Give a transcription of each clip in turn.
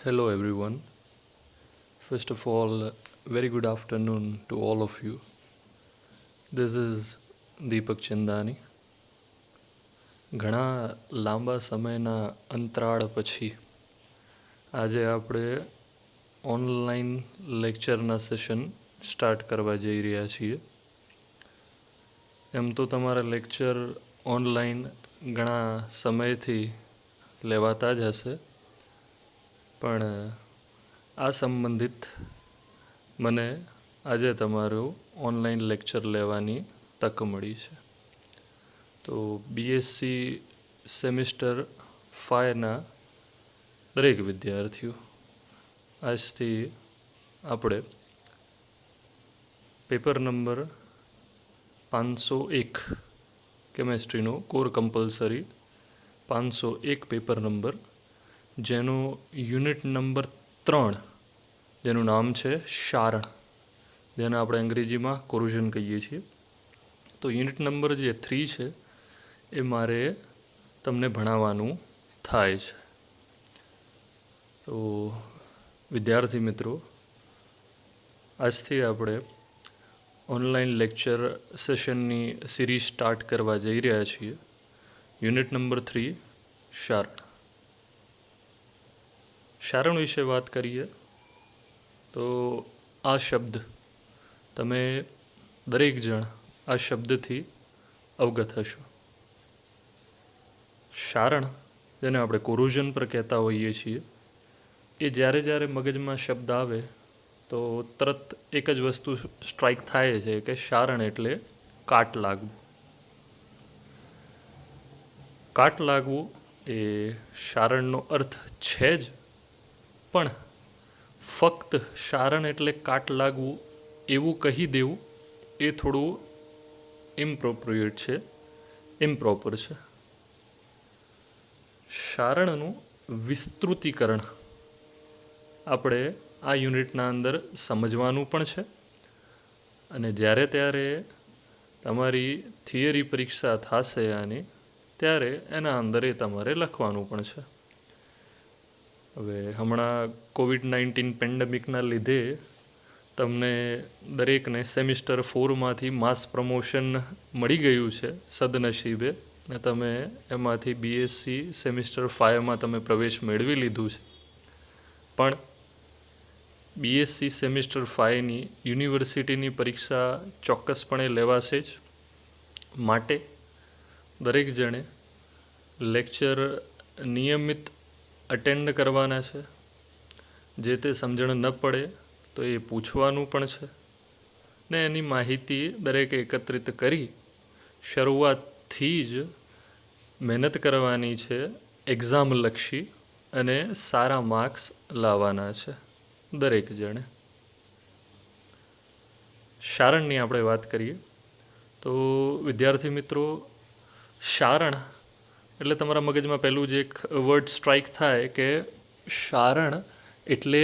Hello, everyone. First of all, very good afternoon to all of you. This is Deepak Chandani. ઘણા લાંબા સમયના અંતરાળ પછી આજે આપણે ઓનલાઈન લેક્ચરના સેશન સ્ટાર્ટ કરવા જઈ રહ્યા છીએ. એમ તો તમારા લેક્ચર ઓનલાઈન ઘણા સમયથી લેવાતા જ હશે, પણ આ સંબંધિત મને આજે તમારું ઓનલાઈન લેક્ચર લેવાની તક મળી છે. તો બીએસસી સેમિસ્ટર 5ના દરેક વિદ્યાર્થીઓ આજથી આપણે પેપર નંબર 501 કેમેસ્ટ્રીનો કોર કમ્પલસરી 501 પેપર નંબર, જેનો યુનિટ નંબર 3, જેનું નામ છે શારણ, જેને આપણે અંગ્રેજીમાં કોરોઝન કહીએ છીએ. તો યુનિટ નંબર જે 3 છે એ મારે તમને ભણાવવાનું થાય છે. તો વિદ્યાર્થી મિત્રો, આજથી આપણે ઓનલાઈન લેક્ચર સેશનની સિરીઝ સ્ટાર્ટ કરવા જઈ રહ્યા છીએ. Unit number 3 શારણ. શારણ વિશે વાત કરીએ તો આ શબ્દ તમે દરેક જણ આ શબ્દથી અવગત હશો. શારણ, જેને આપણે કોરોઝન પર કહેતા હોઈએ છીએ, એ જ્યારે જ્યારે મગજમાં શબ્દ આવે તો તરત એક જ વસ્તુ સ્ટ્રાઇક થાય છે કે શારણ એટલે કાટ લાગવું. કાટ લાગવું એ શારણનો અર્થ છે જ, પણ ફક્ત શારણ એટલે કાટ લાગવું એવું કહી દેવું એ થોડું ઇમ્પ્રોપ્રિએટ છે, ઇમ્પ્રોપર છે. શારણનું વિસ્તૃતીકરણ આપણે આ યુનિટના અંદર સમજવાનું પણ છે, અને જ્યારે ત્યારે તમારી થિયરી પરીક્ષા થશે આની, ત્યારે એના અંદર એ તમારે લખવાનું પણ છે. હવે હમણાં COVID-19 પેન્ડેમિકના લીધે તમને દરેકને સેમિસ્ટર 4માંથી માસ પ્રમોશન મળી ગયું છે સદનસીબે, ને તમે એમાંથી બીએસસી સેમિસ્ટર 5માં તમે પ્રવેશ મેળવી લીધું છે. પણ બીએસસી સેમિસ્ટર 5ની યુનિવર્સિટીની પરીક્ષા ચોક્કસપણે લેવાશે જ, માટે દરેક જણે લેક્ચર નિયમિત અટેન્ડ કરવાના છે. જે તે સમજણ ન પડે તો એ પૂછવાનું પણ છે, ને એની માહિતી દરેકે એકત્રિત કરી શરૂઆતથી જ મહેનત કરવાની છે, એક્ઝામલક્ષી, અને સારા માર્ક્સ લાવવાના છે દરેક જણે. શારણની આપણે વાત કરીએ તો વિદ્યાર્થી મિત્રો, શારણ એટલે તમારા મગજમાં પહેલું જ એક વર્ડ સ્ટ્રાઇક થાય કે શારણ એટલે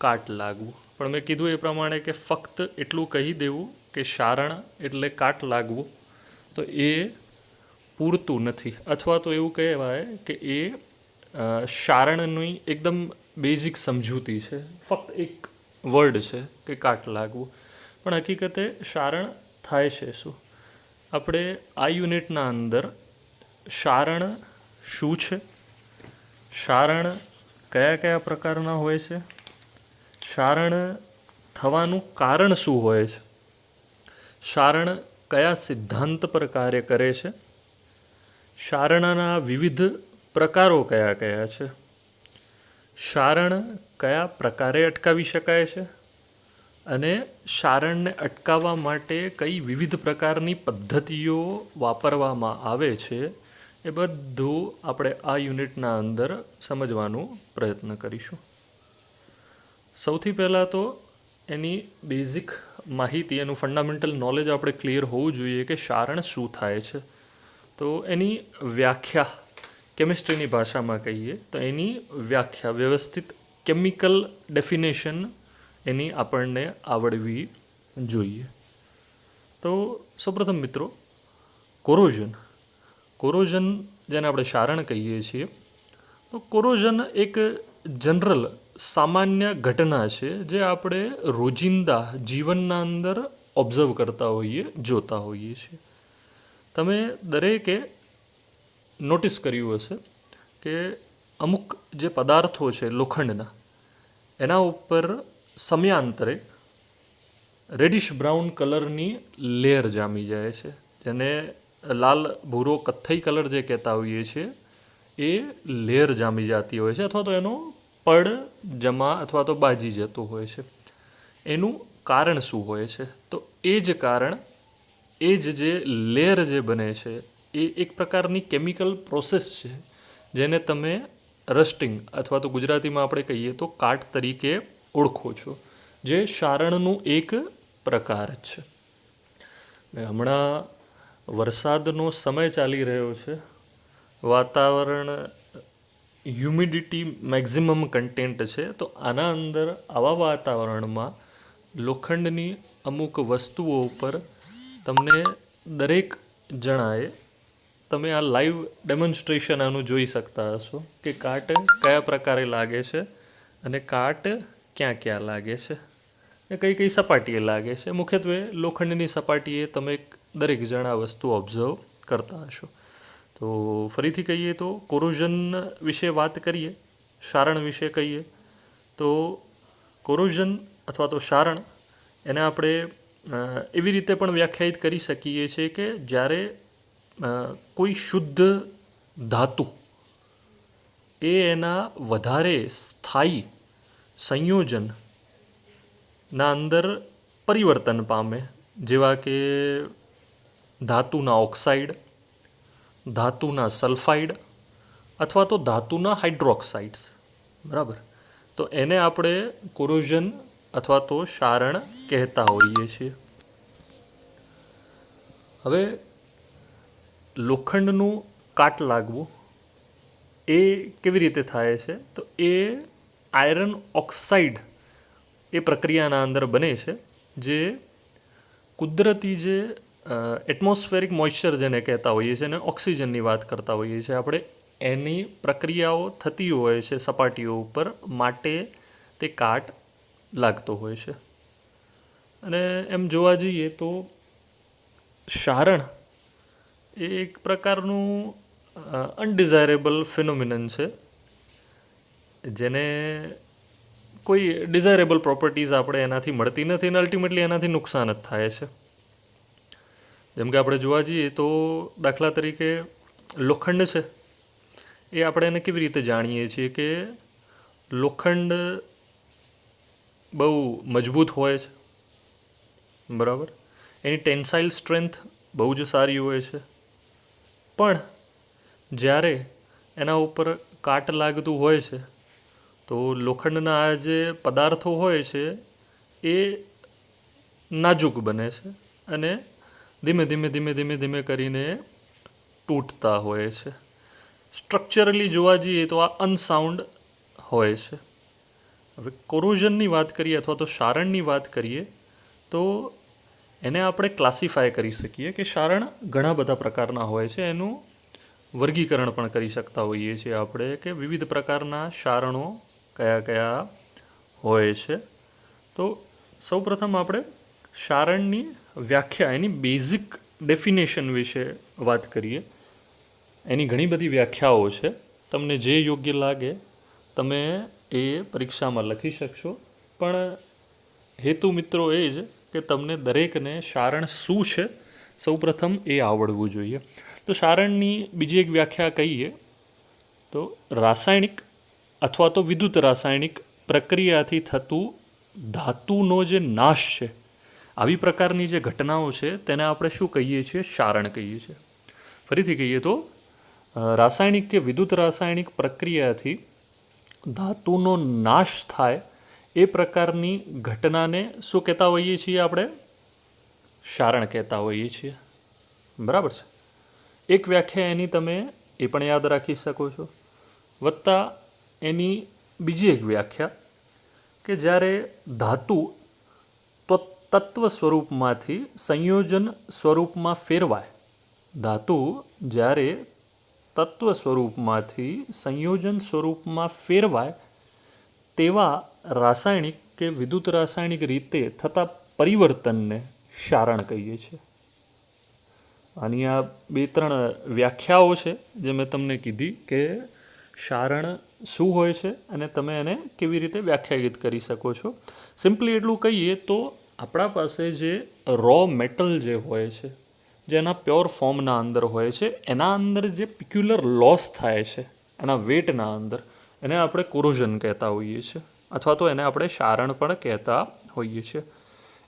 કાટ લાગવું. પણ મેં કીધું એ પ્રમાણે કે ફક્ત એટલું કહી દેવું કે શારણ એટલે કાટ લાગવું તો એ પૂરતું નથી, અથવા તો એવું કહેવાય કે એ શારણની એકદમ બેઝિક સમજૂતી છે, ફક્ત એક વર્ડ છે કે કાટ લાગવું. પણ હકીકતે શારણ થાય છે શું? આપણે આ યુનિટના અંદર શારણ શું છે, શારણ કયા કયા પ્રકારના હોય છે, શારણ થવાનું કારણ શું હોય છે, શારણ કયા સિદ્ધાંત પર કાર્ય કરે છે, શારણના વિવિધ પ્રકારો કયા કયા છે, શારણ કયા પ્રકારે અટકાવી શકાય છે, અને શારણને અટકાવવા માટે કઈ વિવિધ પ્રકારની પદ્ધતિઓ વાપરવામાં આવે છે, એ બધું આપણે આ યુનિટના અંદર સમજવાનો પ્રયત્ન કરીશું. સૌથી પહેલાં તો એની બેઝિક માહિતી, એનું ફંડામેન્ટલ નોલેજ આપણે ક્લિયર હોવું જોઈએ કે શારણ શું થાય છે. તો એની વ્યાખ્યા કેમિસ્ટ્રીની ભાષામાં કહીએ તો એની વ્યાખ્યા, વ્યવસ્થિત કેમિકલ ડેફિનેશન એની આપણને આવડવી જોઈએ. તો સૌપ્રથમ મિત્રો, કોરોઝન, જેને આપણે શારણ કહીએ છીએ, તો કોરોઝન એક જનરલ સામાન્ય ઘટના છે જે આપણે રોજિંદા જીવનના અંદર ઓબ્ઝર્વ કરતા હોઈએ, જોતા હોઈએ છીએ. તમે દરેકે નોટિસ કર્યું હશે કે અમુક જે પદાર્થો છે લોખંડના, એના ઉપર સમયાંતરે રેડિશ બ્રાઉન કલરની લેયર જામી જાય છે, જેને લાલ ભૂરો કથ્થઈ કલર જે કહેતા હોઈએ છીએ એ લેયર જામી જતી હોય છે, અથવા તો એનો પડ જમા અથવા તો બાજી જતું હોય છે. એનું કારણ શું હોય છે? તો એ જ કારણ, એ જ જે લેયર જે બને છે એ એક પ્રકારની કેમિકલ પ્રોસેસ છે જેને તમે રસ્ટિંગ અથવા તો ગુજરાતીમાં આપણે કહીએ તો કાટ તરીકે ઓળખો છો, જે શારણનું એક પ્રકાર છે. હમણાં વરસાદનો સમય ચાલી રહ્યો છે, વાતાવરણ હ્યુમિડિટી મેક્ઝિમમ કન્ટેન્ટ છે, તો આના અંદર આવા વાતાવરણમાં લોખંડની અમુક વસ્તુઓ ઉપર તમને દરેક જણાએ, તમે આ લાઈવ ડેમોન્સ્ટ્રેશન આનું જોઈ શકતા હશો કે કાટ કયા પ્રકારે લાગે છે અને કાટ ક્યાં ક્યાં લાગે છે ને કઈ કઈ સપાટીએ લાગે છે. મુખ્યત્વે લોખંડની સપાટીએ તમે દરેક જણા વસ્તુ ઓબ્ઝર્વ કરતા હશો. તો ફરીથી કહીએ તો કોરોઝન વિશે વાત કરીએ, શારણ વિશે કહીએ તો કોરોઝન અથવા તો શારણ એને આપણે એવી રીતે પણ વ્યાખ્યાયિત કરી શકીએ છીએ કે જ્યારે કોઈ શુદ્ધ ધાતુ એ એના વધારે સ્થાયી સંયોજનના અંદર પરિવર્તન પામે, જેવા કે ધાતુના ઓક્સાઇડ, ધાતુના સલ્ફાઇડ અથવા તો ધાતુના હાઇડ્રોક્સાઇડ્સ, બરાબર, તો એને આપણે કોરોઝન અથવા તો શારણ કહેતા હોઈએ છીએ. હવે લોખંડનું કાટ લાગવું એ કેવી રીતે થાય છે? તો એ આયરન ઓક્સાઇડ એ પ્રક્રિયાના અંદર બને છે, જે કુદરતી જે એટમોસ્ફેરિક મોઇશ્ચર જેને કહેતા હોઈએ છીએ અને ઓક્સિજનની વાત કરતા હોઈએ છીએ આપણે, એની પ્રક્રિયાઓ થતી હોય છે સપાટીઓ ઉપર, માટે તે કાટ લાગતો હોય છે. અને એમ જોવા જઈએ તો શારણ એ એક પ્રકારનું અનડિઝાયરેબલ ફિનોમિનન છે, જેને કોઈ ડિઝાયરેબલ પ્રોપર્ટીઝ આપણે એનાથી મળતી નથી અને અલ્ટિમેટલી એનાથી નુકસાન જ થાય છે. જેમ કે આપણે જોવા જઈએ તો દાખલા તરીકે લોખંડ છે એ આપણે એને કેવી રીતે જાણીએ છીએ કે લોખંડ બહુ મજબૂત હોય છે, બરાબર, એની ટેન્સાઇલ સ્ટ્રેન્થ બહુ જ સારી હોય છે, પણ જ્યારે એના ઉપર કાટ લાગતું હોય છે તો લોખંડના આ જે પદાર્થો હોય છે એ નાજુક બને છે અને ધીમે ધીમે ધીમે ધીમે ધીમે કરીને તૂટતા હોય છે. સ્ટ્રક્ચરલી જોવા જઈએ તો આ અનસાઉન્ડ હોય છે. હવે કોરોઝનની વાત કરીએ અથવા તો શારણની વાત કરીએ તો એને આપણે ક્લાસિફાય કરી શકીએ કે શારણ ઘણા બધા પ્રકારના હોય છે. એનું વર્ગીકરણ પણ કરી શકતા હોઈએ છીએ આપણે કે વિવિધ પ્રકારના શારણો કયા કયા હોય છે. તો સૌપ્રથમ આપણે શારણની વ્યાખ્યા, એની બેઝિક ડેફિનેશન વિશે વાત કરીએ. એની ઘણી બધી વ્યાખ્યાઓ છે, તમને જે યોગ્ય લાગે તમે એ પરીક્ષામાં લખી શકશો, પણ હેતુ મિત્રો એ જ કે તમને દરેકને શારણ શું છે સૌપ્રથમ એ આવડવું જોઈએ. તો શારણની બીજી એક વ્યાખ્યા કહીએ તો રાસાયણિક અથવા તો વિદ્યુત રાસાયણિક પ્રક્રિયાથી થતું ધાતુનો જે નાશ છે, આવી પ્રકારની જે ઘટનાઓ છે તેને આપણે શું કહીએ છીએ? શારણ કહીએ છીએ. ફરીથી કહીએ તો રાસાયણિક કે વિદ્યુત રાસાયણિક પ્રક્રિયાથી ધાતુનો નાશ થાય એ પ્રકારની ઘટનાને શું કહેતા હોઈએ છીએ આપણે? શારણ કહેતા હોઈએ છીએ, બરાબર છે. એક વ્યાખ્યા એની તમે એ પણ યાદ રાખી શકો છો, વત્તા એની બીજી એક વ્યાખ્યા કે જ્યારે ધાતુ તત્વ સ્વરૂપમાંથી સંયોજન સ્વરૂપમાં ફેરવાય, ધાતુ જ્યારે તત્વ સ્વરૂપમાંથી સંયોજન સ્વરૂપમાં ફેરવાય તેવા રાસાયણિક કે વિદ્યુત રાસાયણિક રીતે થતા પરિવર્તનને ક્ષારણ કહીએ છીએ. આની આ 2-3 વ્યાખ્યાઓ છે જે મેં તમને કીધી કે ક્ષારણ શું હોય છે અને તમે એને કેવી રીતે વ્યાખ્યાયિત કરી શકો છો. સિમ્પલી એટલું કહીએ તો આપણા પાસે જે રો મેટલ જે હોય છે, જે એના પ્યોર ફોર્મના અંદર હોય છે, એના અંદર જે પિક્યુલર લોસ થાય છે એના વેટના અંદર, એને આપણે કોરોઝન કહેતા હોઈએ છીએ, અથવા તો એને આપણે ક્ષારણ પણ કહેતા હોઈએ છીએ.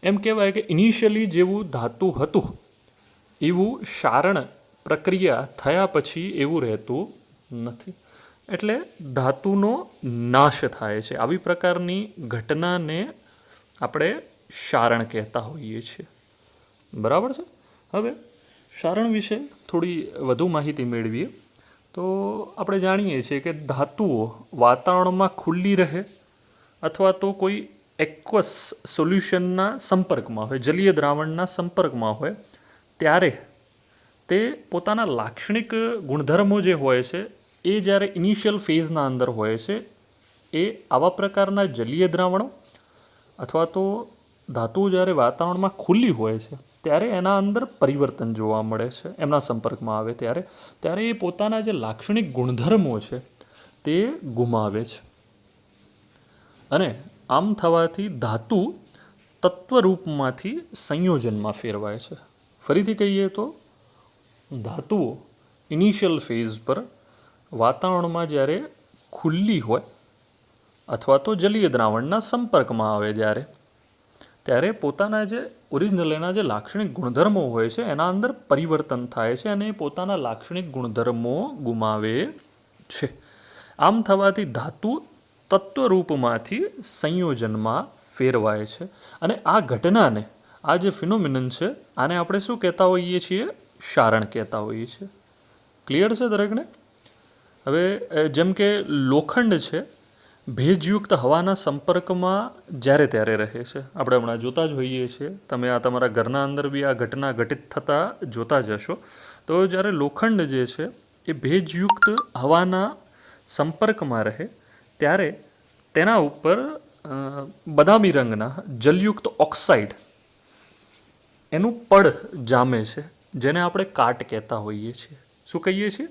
એમ કહેવાય કે ઇનિશિયલી જેવું ધાતુ હતું એવું ક્ષારણ પ્રક્રિયા થયા પછી એવું રહેતું નથી. એટલે ધાતુનો નાશ થાય છે. આવી પ્રકારની ઘટનાને આપણે ક્ષારણ કહેતા હોઈએ છીએ. બરાબર છે. હવે ક્ષારણ વિશે થોડી વધુ માહિતી મેળવીએ તો આપણે જાણીએ છીએ કે ધાતુઓ વાતાવરણમાં ખુલ્લી રહે અથવા તો કોઈ એક્વસ સોલ્યુશનના સંપર્કમાં હોય, જલીય દ્રાવણના સંપર્કમાં હોય, ત્યારે તે પોતાના લાક્ષણિક ગુણધર્મો જે હોય છે એ જ્યારે ઇનિશિયલ ફેઝના અંદર હોય છે, એ આવા પ્રકારના જલીય દ્રાવણો અથવા તો ધાતુઓ જ્યારે વાતાવરણમાં ખુલ્લી હોય છે ત્યારે એના અંદર પરિવર્તન જોવા મળે છે. એમના સંપર્કમાં આવે ત્યારે એ પોતાના જે લાક્ષણિક ગુણધર્મો છે તે ગુમાવે છે. અને આમ થવાથી ધાતુ તત્વરૂપમાંથી સંયોજનમાં ફેરવાય છે. ફરીથી કહીએ તો ધાતુઓ ઇનિશિયલ ફેઝ પર વાતાવરણમાં જ્યારે ખુલ્લી હોય અથવા તો જલીય દ્રાવણના સંપર્કમાં આવે ત્યારે પોતાના જે ઓરિજિનલ એના જે લાક્ષણિક ગુણધર્મો હોય છે એના અંદર પરિવર્તન થાય છે અને પોતાના લાક્ષણિક ગુણધર્મો ગુમાવે છે. આમ થવાથી ધાતુ તત્વરૂપમાંથી સંયોજનમાં ફેરવાય છે. અને આ ઘટનાને, આ જે ફિનોમિનન છે, આને આપણે શું કહેતા હોઈએ છીએ? ક્ષારણ કહેતા હોઈએ છીએ. ક્લિયર છે દરેકને? હવે જેમ કે લોખંડ છે, ભેજયુક્ત હવાના સંપર્કમાં જ્યારે ત્યારે રહે છે. આપણે હમણાં જોતા જ હોઈએ છીએ, તમે આ તમારા ઘરના અંદર બી આ ઘટના ઘટિત થતાં જોતા જ હશો. તો જ્યારે લોખંડ જે છે એ ભેજયુક્ત હવાના સંપર્કમાં રહે ત્યારે તેના ઉપર બદામી રંગના જલયુક્ત ઓક્સાઇડ એનું પડ જામે છે, જેને આપણે કાટ કહેતા હોઈએ છીએ. શું કહીએ છીએ?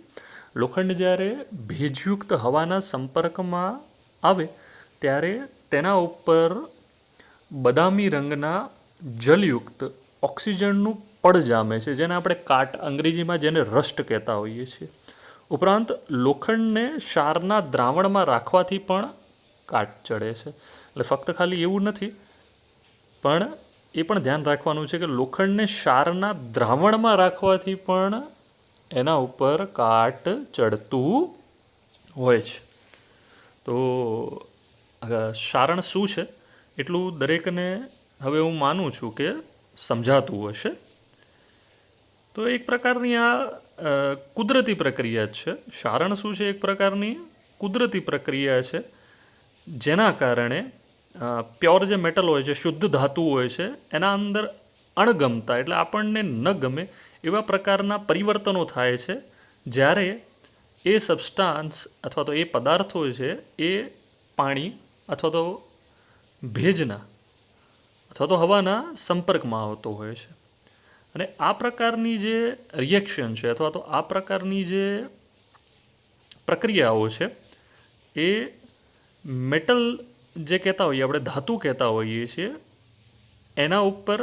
લોખંડ જ્યારે ભેજયુક્ત હવાના સંપર્કમાં આવે ત્યારે તેના ઉપર બદામી રંગના જલયુક્ત ઓક્સિજનનું પડ જામે છે, જેને આપણે કાટ, અંગ્રેજીમાં જેને રસ્ટ કહેતા હોઈએ છીએ. ઉપરાંત લોખંડને ક્ષારના દ્રાવણમાં રાખવાથી પણ કાટ ચડે છે. એટલે ફક્ત ખાલી એવું નથી, પણ એ પણ ધ્યાન રાખવાનું છે કે લોખંડને ક્ષારના દ્રાવણમાં રાખવાથી પણ એના ઉપર કાટ ચડતું હોય છે. તો ક્ષારણ શું છે એટલું દરેકને હવે હું માનું છું કે સમજાતું હશે. તો એક પ્રકારની આ કુદરતી પ્રક્રિયા જ છે. ક્ષારણ શું છે? એક પ્રકારની કુદરતી પ્રક્રિયા છે, જેના કારણે પ્યોર જે મેટલ હોય છે, શુદ્ધ ધાતુ હોય છે, એના અંદર અણગમતા, એટલે આપણને ન ગમે એવા પ્રકારના પરિવર્તનો થાય છે જ્યારે એ સબસ્ટાન્સ અથવા તો એ પદાર્થો છે એ પાણી અથવા તો ભેજના અથવા તો હવાના સંપર્કમાં આવતો હોય છે. અને આ પ્રકારની જે રિએક્શન છે અથવા તો આ પ્રકારની જે પ્રક્રિયાઓ છે એ મેટલ જે કહેતા હોઈએ, આપણે ધાતુ કહેતા હોઈએ છીએ, એના ઉપર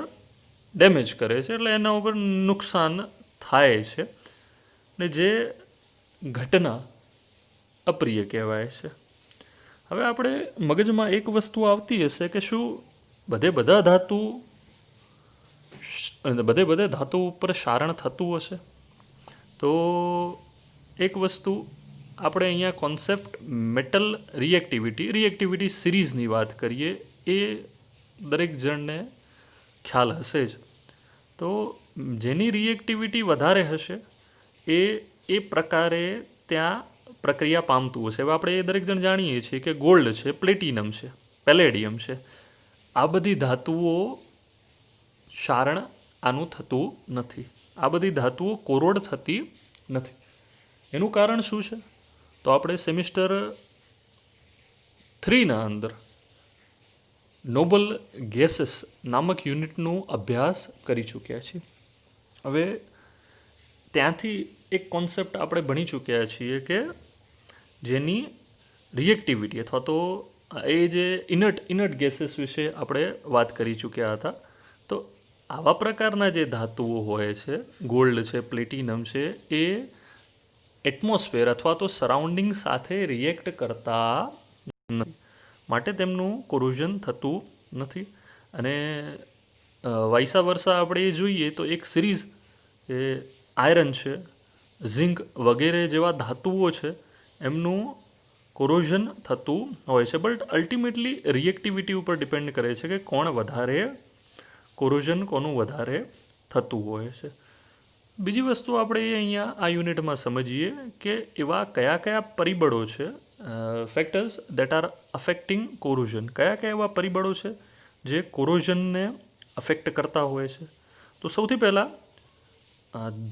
ડેમેજ કરે છે, એટલે એના ઉપર નુકસાન થાય છે ને જે ઘટના અપ્રિય કહેવાય છે. હવે આપણે મગજમાં એક વસ્તુ આવતી હશે કે શું બધા ધાતુ ઉપર ક્ષારણ થતું હશે? તો એક વસ્તુ આપણે અહીંયા કોન્સેપ્ટ મેટલ રિએક્ટિવિટી સિરીઝની વાત કરીએ, એ દરેક જણને ખ્યાલ હશે જ. તો જેની રિએક્ટિવિટી વધારે હશે એ પ્રકારે ત્યાં પ્રક્રિયા પામતું હશે. હવે આપણે એ દરેક જણ જાણીએ છીએ કે ગોલ્ડ છે, પ્લેટિનમ છે, પેલેડિયમ છે, આ બધી ધાતુઓ ક્ષારણ આનું થતું નથી. આ બધી ધાતુઓ કોરોડ થતી નથી. એનું કારણ શું છે? તો આપણે સેમિસ્ટર 3ના અંદર નોબલ ગેસીસ નામક યુનિટનો અભ્યાસ કરી ચૂક્યા છીએ. હવે ત્યાંથી એક કોન્સેપ્ટ આપણે ભણી ચૂક્યા છીએ કે જેની રિએક્ટિવિટી અથવા તો એ જે ઇનર્ટ ગેસીસ વિશે આપણે વાત કરી ચૂક્યા હતા. તો આવા પ્રકારના જે ધાતુઓ હોય છે, ગોલ્ડ છે, પ્લેટિનમ છે, એ એટમોસ્ફિયર અથવા તો સરાઉન્ડિંગ સાથે રિએક્ટ કરતા નથી, માટે તેમનું કોરોઝન થતું નથી. અને વાઇસા વર્ષા આપણે એ જોઈએ તો એક સિરીઝ એ આયરન છે, ઝિંક વગેરે જેવા ધાતુઓ છે, એમનું કોરોઝન થતું હોય છે. બટ અલ્ટિમેટલી રિએક્ટિવિટી ઉપર ડિપેન્ડ કરે છે કે કોણ વધારે કોરોઝન કોનું વધારે થતું હોય છે. બીજી વસ્તુ આપણે અહીંયા આ યુનિટમાં સમજીએ કે એવા કયા કયા પરિબળો છે, factors that R affecting corrosion, કયા કયા એવા પરિબળો છે જે કોરોઝનને અફેક્ટ કરતા હોય છે. તો સૌથી પહેલાં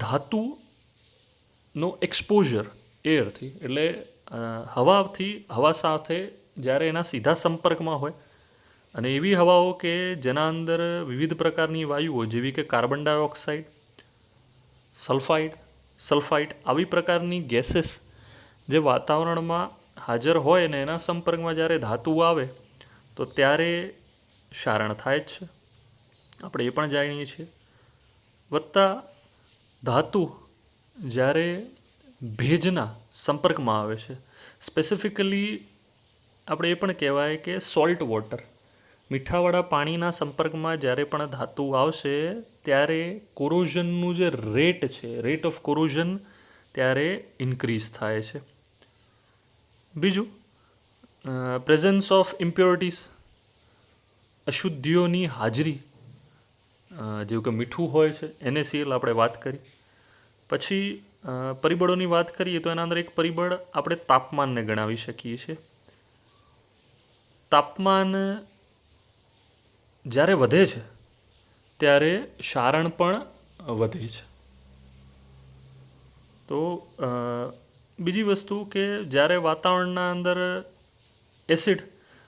ધાતુનો એક્સપોઝર એરથી, એટલે હવા સાથે જ્યારે એના સીધા સંપર્કમાં હોય, અને એવી હવાઓ કે જેના અંદર વિવિધ પ્રકારની વાયુઓ જેવી કે કાર્બન ડાયોક્સાઇડ, સલ્ફાઇડ આવી પ્રકારની ગેસીસ જે વાતાવરણમાં હાજર હોય ને એના સંપર્કમાં જ્યારે ધાતુ આવે તો ત્યારે ક્ષારણ થાય જ છે, આપણે એ પણ જાણીએ છીએ. વત્તા ધાતુ જ્યારે ભેજના સંપર્કમાં આવે છે, સ્પેસિફિકલી આપણે એ પણ કહેવાય કે સોલ્ટ વોટર, મીઠાવાળા પાણીના સંપર્કમાં જ્યારે પણ ધાતુ આવશે ત્યારે કોરોઝનનું જે રેટ ઓફ કોરોઝન ત્યારે ઇન્ક્રીઝ થાય છે. બીજું, પ્રેઝન્સ ઓફ ઇમ્પ્યોરિટીઝ, અશુદ્ધિઓની હાજરી, જેવું કે મીઠું હોય છે, NaCl આપણે વાત કરી. પછી પરિબળોની વાત કરીએ તો એના અંદર એક પરિબળ આપણે તાપમાનને ગણાવી શકીએ છીએ. તાપમાન જ્યારે વધે છે ત્યારે ક્ષારણ પણ વધે છે. તો બીજી વસ્તુ કે જ્યારે વાતાવરણના અંદર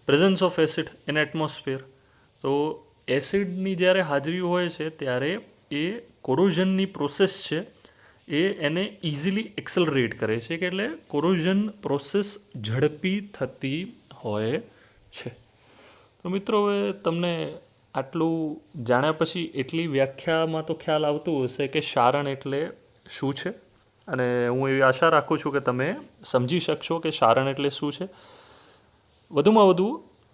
presence of acid in atmosphere, તો એસિડની જ્યારે હાજરી હોય છે ત્યારે એ કોરોઝનની પ્રોસેસ છે એને ઇઝીલી એક્સલરેટ કરે છે, કે એટલે કોરોઝન પ્રોસેસ ઝડપી થતી હોય છે. તો મિત્રો, હવે તમને આટલું જાણ્યા પછી એટલી વ્યાખ્યામાં તો ખ્યાલ આવતું હશે કે ક્ષારણ એટલે શું છે, અને હું એવી આશા રાખું છું કે તમે સમજી શકશો કે ક્ષારણ એટલે શું છે. વધુમાં વધુ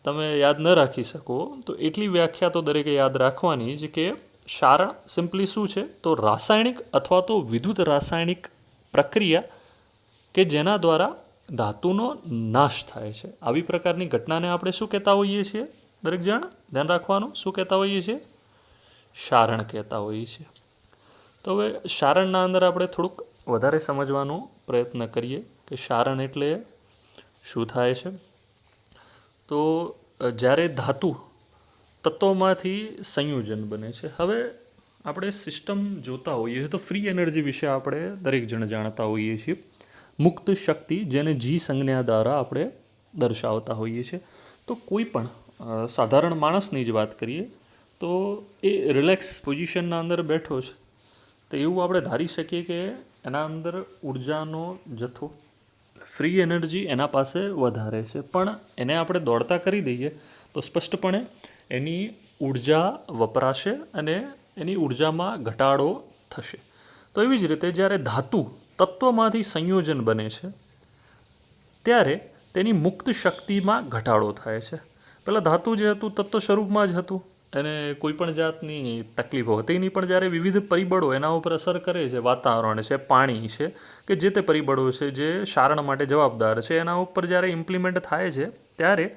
તમે યાદ ન રાખી શકો તો એટલી વ્યાખ્યા તો દરેકે યાદ રાખવાની જ કે ક્ષારણ સિમ્પલી શું છે, તો રાસાયણિક અથવા તો વિદ્યુત રાસાયણિક પ્રક્રિયા કે જેના દ્વારા ધાતુનો નાશ થાય છે. આવી પ્રકારની ઘટનાને આપણે શું કહેતા હોઈએ છીએ? દરેક જણ ધ્યાન રાખવાનું, શું કહેતા હોઈએ છીએ? ક્ષારણ કહેતા હોઈએ છીએ. તો હવે ક્ષારણના અંદર આપણે થોડુંક વધારે સમજવાનો પ્રયત્ન કરીએ કે ક્ષારણ એટલે શું થાય છે. તો જ્યારે ધાતુ તત્વોમાંથી સંયોજન બને છે. હવે આપણે સિસ્ટમ જોતા હોઈએ છીએ તો ફ્રી એનર્જી વિશે આપણે દરેક જણ જાણતા હોઈએ છીએ. મુક્ત શક્તિ, જેને જી સંજ્ઞા દ્વારા આપણે દર્શાવતા હોઈએ છીએ. તો કોઈ પણ સાધારણ માણસની જ વાત કરીએ તો એ રિલેક્સ પોઝિશનના અંદર બેઠો છે, તો એવું આપણે ધારી શકીએ કે એના અંદર ઉર્જાનો જથ્થો, ફ્રી એનર્જી એના પાસે વધારે છે, પણ એને આપણે દોડતા કરી દઈએ તો સ્પષ્ટપણે એની ઉર્જા વપરાશે અને એની ઉર્જામાં ઘટાડો થશે. તો એવી જ રીતે જ્યારે ધાતુ તત્વમાંથી સંયોજન બને છે ત્યારે તેની મુક્ત શક્તિમાં ઘટાડો થાય છે. પહેલાં ધાતુ જે હતું તત્વ સ્વરૂપમાં જ હતું, એને કોઈ પણ જાતની તકલીફો હતી નહીં, પણ જ્યારે વિવિધ પરિબળો એના ઉપર અસર કરે છે, વાતાવરણ છે, પાણી છે, કે જે તે પરિબળો છે જે ક્ષારણ માટે જવાબદાર છે, એના ઉપર જ્યારે ઇમ્પ્લિમેન્ટ થાય છે ત્યારે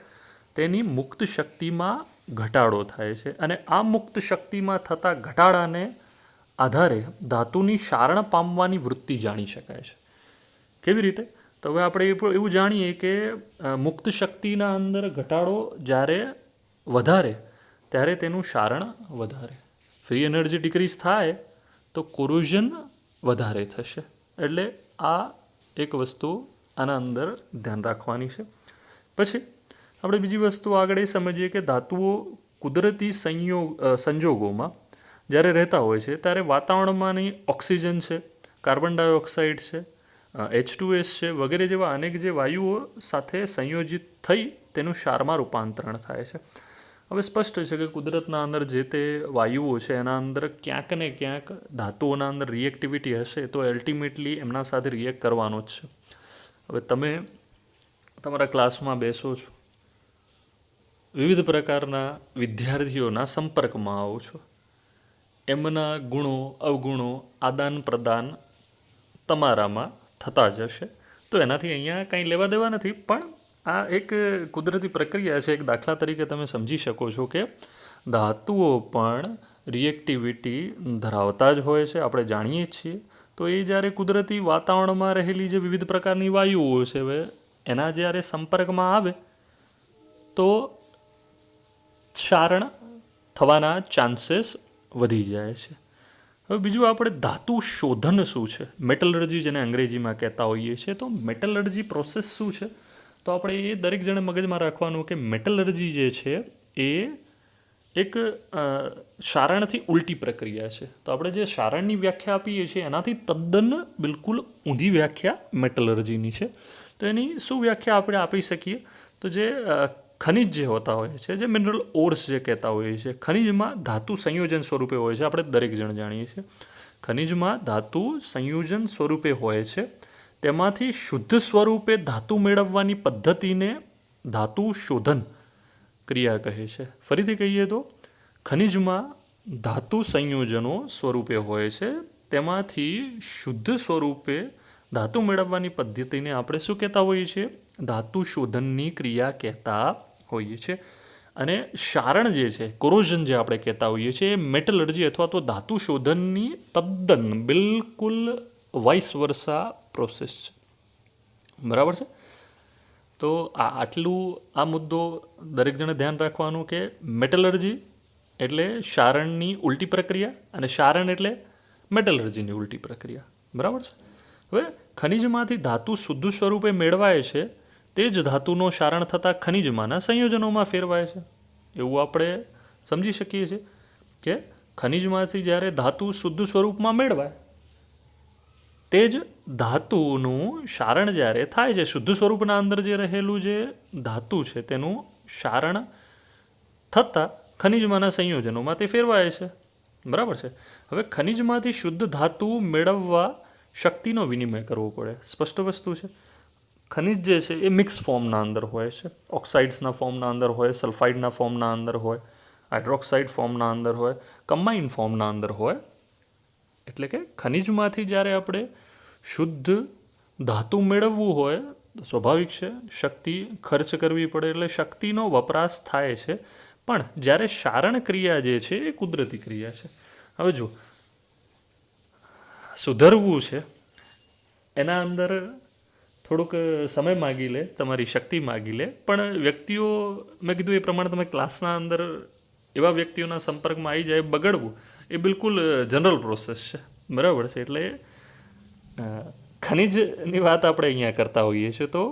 તેની મુક્ત શક્તિમાં ઘટાડો થાય છે. અને આ મુક્ત શક્તિમાં થતા ઘટાડાને આધારે ધાતુની ક્ષારણ પામવાની વૃત્તિ જાણી શકાય છે. કેવી રીતે? તો હવે આપણે એવું જાણીએ કે મુક્ત શક્તિના અંદર ઘટાડો જ્યારે વધારે ત્યારે તેનું ક્ષારણ વધારે. ફ્રી એનર્જી ડિક્રીઝ થાય તો કોરોઝન વધારે થશે. એટલે આ એક વસ્તુ આના અંદર ધ્યાન રાખવાની છે. પછી આપણે બીજી વસ્તુ આગળ એ સમજીએ કે ધાતુઓ કુદરતી સંજોગોમાં જ્યારે રહેતા હોય છે ત્યારે વાતાવરણમાંની ઓક્સિજન છે, કાર્બન ડાયોક્સાઇડ છે, H2S છે વગેરે જેવા અનેક જે વાયુઓ સાથે સંયોજિત થઈ તેનું ક્ષારમાં રૂપાંતરણ થાય છે. હવે સ્પષ્ટ છે કે કુદરતના અંદર જે તે વાયુઓ છે એના અંદર ક્યાંક ને ક્યાંક ધાતુઓના અંદર રિએક્ટિવિટી હશે તો અલ્ટિમેટલી એમના સાથે રિએક્ટ કરવાનો જ છે. હવે તમે તમારા ક્લાસમાં બેસો છો, વિવિધ પ્રકારના વિદ્યાર્થીઓના સંપર્કમાં આવો છો, એમના ગુણો અવગુણો આદાન પ્રદાન તમારામાં થતા જ હશે. તો એનાથી અહીંયા કંઈ લેવા દેવા નથી, પણ આ એક કુદરતી પ્રક્રિયા છે. એક દાખલા તરીકે તમે સમજી શકો છો કે ધાતુઓ પણ રિએક્ટિવિટી ધરાવતા જ હોય છે, આપણે જાણીએ છીએ. તો એ જ્યારે કુદરતી વાતાવરણમાં રહેલી જે વિવિધ પ્રકારની વાયુઓ છે હવે એના જ્યારે સંપર્કમાં આવે તો ક્ષારણ થવાના ચાન્સીસ વધી જાય છે. હવે બીજું આપણે ધાતુ શોધન શું છે, મેટલર્જી જેને અંગ્રેજીમાં કહેતા હોઈએ છીએ. તો મેટલર્જી પ્રોસેસ શું છે, તો આપણે એ દરેક જણે મગજમાં રાખવાનું કે મેટલર્જી જે છે એ એક ક્ષારણથી ઉલટી પ્રક્રિયા છે. તો આપણે જે ક્ષારણની વ્યાખ્યા આપીએ છીએ એનાથી તદ્દન બિલકુલ ઊંધી વ્યાખ્યા મેટલર્જીની છે. તો એની શું વ્યાખ્યા આપણે આપી શકીએ, તો જે ખનિજ જે હોતા હોય છે, જે મિનરલ ઓર્સ જે કહેતા હોઈએ છીએ, ખનિજમાં ધાતુ સંયોજન સ્વરૂપે હોય છે. આપણે દરેક જણ જાણીએ છીએ ખનિજમાં ધાતુ સંયોજન સ્વરૂપે હોય છે. તેમાંથી શુદ્ધ સ્વરૂપે ધાતુ મેળવવાની પદ્ધતિને ધાતુ શોધન ક્રિયા કહે છે. ફરીથી કહીએ તો ખનિજમાં ધાતુ સંયોજનો સ્વરૂપે હોય છે, તેમાંથી શુદ્ધ સ્વરૂપે ધાતુ મેળવવાની પદ્ધતિને આપણે શું કહેતા હોઈએ છીએ, ધાતુ શોધનની ક્રિયા કહેતા હોઈએ છીએ. અને ક્ષારણ જે છે, કોરોઝન જે આપણે કહેતા હોઈએ છીએ, એ મેટલર્જી અથવા તો ધાતુ શોધનની તદ્દન બિલકુલ વાઇસ વર્સા પ્રોસેસ છે. બરાબર છે. તો આટલું આ મુદ્દો દરેક જણે ધ્યાન રાખવાનું કે મેટલર્જી એટલે ક્ષારણની ઉલટી પ્રક્રિયા અને ક્ષારણ એટલે મેટલર્જીની ઉલટી પ્રક્રિયા. બરાબર છે. હવે ખનિજમાંથી ધાતુ શુદ્ધ સ્વરૂપે મેળવાય છે તે જ ધાતુનો ક્ષારણ થતાં ખનિજમાંના સંયોજનોમાં ફેરવાય છે. એવું આપણે સમજી શકીએ છીએ કે ખનિજમાંથી જ્યારે ધાતુ શુદ્ધ સ્વરૂપમાં મેળવાય તે જ ધાતુનું ક્ષારણ જ્યારે થાય છે, શુદ્ધ સ્વરૂપના અંદર જે રહેલું જે ધાતુ છે તેનું ક્ષારણ થતાં ખનિજમાંના સંયોજનોમાં તે ફેરવાય છે. બરાબર છે. હવે ખનિજમાંથી શુદ્ધ ધાતુ મેળવવા શક્તિનો વિનિમય કરવો પડે. સ્પષ્ટ વસ્તુ છે. ખનિજ જે છે એ મિક્સ ફોર્મના અંદર હોય છે, ઓક્સાઇડ્સના ફોર્મના અંદર હોય, સલ્ફાઇડના ફોર્મના અંદર હોય, હાઇડ્રોક્સાઇડ ફોર્મના અંદર હોય, કમ્બાઇન ફોર્મના અંદર હોય. એટલે કે ખનિજમાંથી જ્યારે આપણે શુદ્ધ ધાતુ મેળવવું હોય તો સ્વાભાવિક છે શક્તિ ખર્ચ કરવી પડે, એટલે શક્તિનો વપરાશ થાય છે. પણ જ્યારે ક્ષારણ ક્રિયા જે છે એ કુદરતી ક્રિયા છે. હવે જો સુધરવું છે એના અંદર થોડુંક સમય માગી લે, તમારી શક્તિ માગી લે, પણ વ્યક્તિઓ મેં કીધું એ પ્રમાણે તમે ક્લાસના અંદર એવા વ્યક્તિઓના સંપર્કમાં આવી જાય, બગડવું એ બિલકુલ જનરલ પ્રોસેસ છે. બરાબર છે. એટલે ખનિજની વાત આપણે અહીંયા કરતા હોઈએ છીએ. તો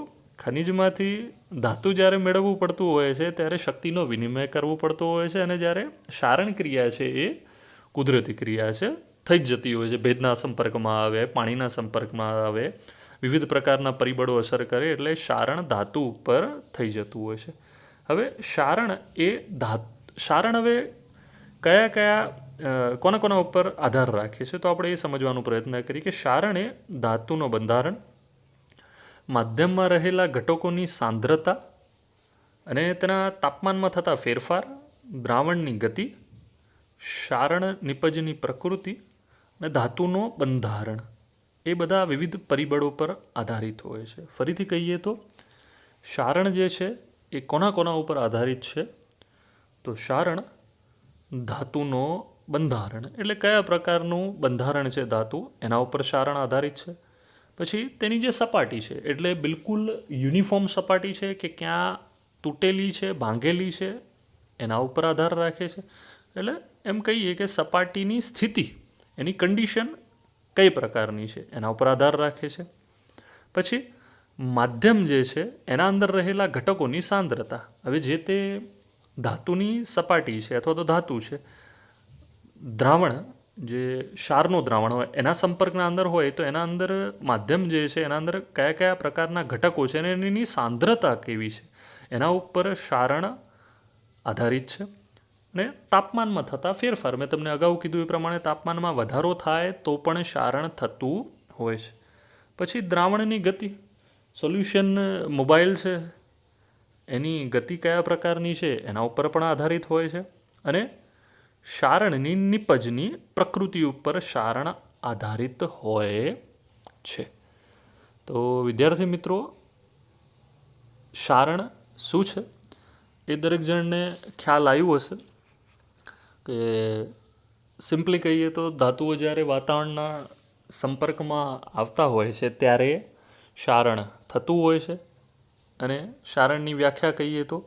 ખનિજમાંથી ધાતુ જ્યારે મેળવવું પડતું હોય છે ત્યારે શક્તિનો વિનિમય કરવો પડતો હોય છે, અને જ્યારે ક્ષારણ ક્રિયા છે એ કુદરતી ક્રિયા છે, થઈ જ જતી હોય છે. ભેજના સંપર્કમાં આવે, પાણીના સંપર્કમાં આવે, વિવિધ પ્રકારના પરિબળો અસર કરે એટલે ક્ષારણ ધાતુ ઉપર થઈ જતું હોય છે. હવે ક્ષારણ હવે કોના કોના ઉપર આધાર રાખે છે, તો આપણે એ સમજવાનો પ્રયત્ન કરીએ કે ક્ષારણ એ ધાતુનો બંધારણ, માધ્યમમાં રહેલા ઘટકોની સાંદ્રતા અને તેના તાપમાનમાં થતા ફેરફાર, દ્રાવણની ગતિ, ક્ષારણ નિપજની પ્રકૃતિ અને ધાતુનો બંધારણ, એ બધા વિવિધ પરિબળો પર આધારિત હોય છે. ફરીથી કહીએ તો ક્ષારણ જે છે એ કોના કોના ઉપર આધારિત છે, તો ક્ષારણ ધાતુનો બંધારણ એટલે કયા પ્રકારનું બંધારણ છે ધાતુ એના ઉપર ક્ષારણ આધારિત છે. પછી તેની જે સપાટી છે એટલે બિલકુલ યુનિફોર્મ સપાટી છે કે ક્યાં તૂટેલી છે, ભાંગેલી છે, એના ઉપર આધાર રાખે છે. એટલે એમ કહીએ કે સપાટીની સ્થિતિ, એની કન્ડિશન કઈ પ્રકારની છે એના ઉપર આધાર રાખે છે. પછી માધ્યમ જે છે એના અંદર રહેલા ઘટકોની સાંદ્રતા. હવે જે તે ધાતુની સપાટી છે અથવા તો ધાતુ છે, દ્રાવણ જે ક્ષારનું દ્રાવણ હોય એના સંપર્કના અંદર હોય તો એના અંદર માધ્યમ જે છે એના અંદર કયા કયા પ્રકારના ઘટકો છે અને એની સાંદ્રતા કેવી છે એના ઉપર ક્ષારણ આધારિત છે. ને તાપમાનમાં થતા ફેરફાર, મેં તમને અગાઉ કીધું એ પ્રમાણે તાપમાનમાં વધારો થાય તો પણ ક્ષારણ થતું હોય છે. પછી દ્રાવણની ગતિ, સોલ્યુશન મોબાઈલ છે એની ગતિ કયા પ્રકારની છે એના ઉપર પણ આધારિત હોય છે. અને ક્ષારણની નિપજની પ્રકૃતિ ઉપર ક્ષારણ આધારિત હોય છે. તો વિદ્યાર્થી મિત્રો, ક્ષારણ શું છે એ દરેક જણને ખ્યાલ આવ્યું હશે કે સિમ્પલી કહીએ તો ધાતુઓ જ્યારે વાતાવરણના સંપર્કમાં આવતા હોય છે ત્યારે ક્ષારણ થતું હોય છે. અને ક્ષારણની વ્યાખ્યા કહીએ તો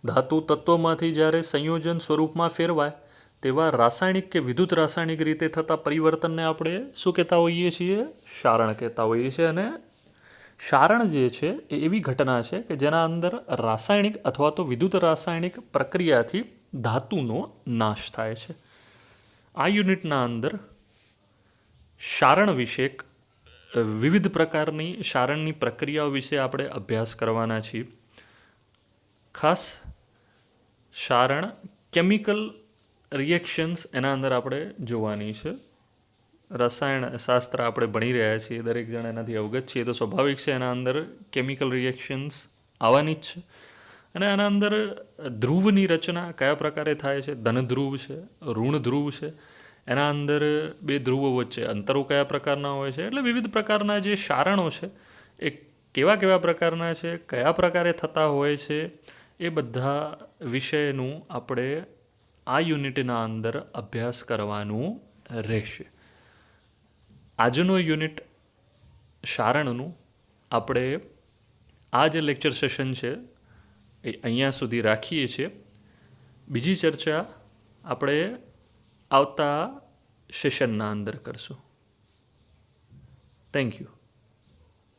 ધાતુ તત્વોમાંથી જ્યારે સંયોજન સ્વરૂપમાં ફેરવાય તેવા રાસાયણિક કે વિદ્યુત રાસાયણિક રીતે થતા પરિવર્તનને આપણે શું કહેતા હોઈએ છીએ? ક્ષારણ કહેતા હોઈએ છીએ. અને ક્ષારણ જે છે એ એવી ઘટના છે કે જેના અંદર રાસાયણિક અથવા તો વિદ્યુત રાસાયણિક પ્રક્રિયાથી ધાતુનો નાશ થાય છે. આ યુનિટના અંદર ક્ષારણ વિશે વિવિધ પ્રકારની ક્ષારણની પ્રક્રિયાઓ વિશે આપણે અભ્યાસ કરવાના છીએ. ખાસ ક્ષારણ કેમિકલ રિએક્શન્સ એના અંદર આપણે જોવાની છે. રસાયણ શાસ્ત્ર આપણે ભણી રહ્યા છીએ, દરેક જણ એનાથી અવગત છીએ, તો સ્વાભાવિક છે એના અંદર કેમિકલ રિએક્શન્સ આવવાની જ છે. અને આના અંદર ધ્રુવની રચના કયા પ્રકારે થાય છે, ધન ધ્રુવ છે, ઋણ ધ્રુવ છે, એના અંદર બે ધ્રુવો વચ્ચે અંતરો કયા પ્રકારના હોય છે, એટલે વિવિધ પ્રકારના જે ક્ષારણો છે એ કેવા કેવા પ્રકારના છે, કયા પ્રકારે થતા હોય છે, એ બધા વિષયનું આપણે આ યુનિટના અંદર અભ્યાસ કરવાનું રહેશે. આજનો યુનિટ ક્ષારણનું આપણે આ જે લેક્ચર સેશન છે એ અહીંયા સુધી રાખીએ છીએ. બીજી ચર્ચા આપણે આવતા સેશનના અંદર કરશું. Thank you.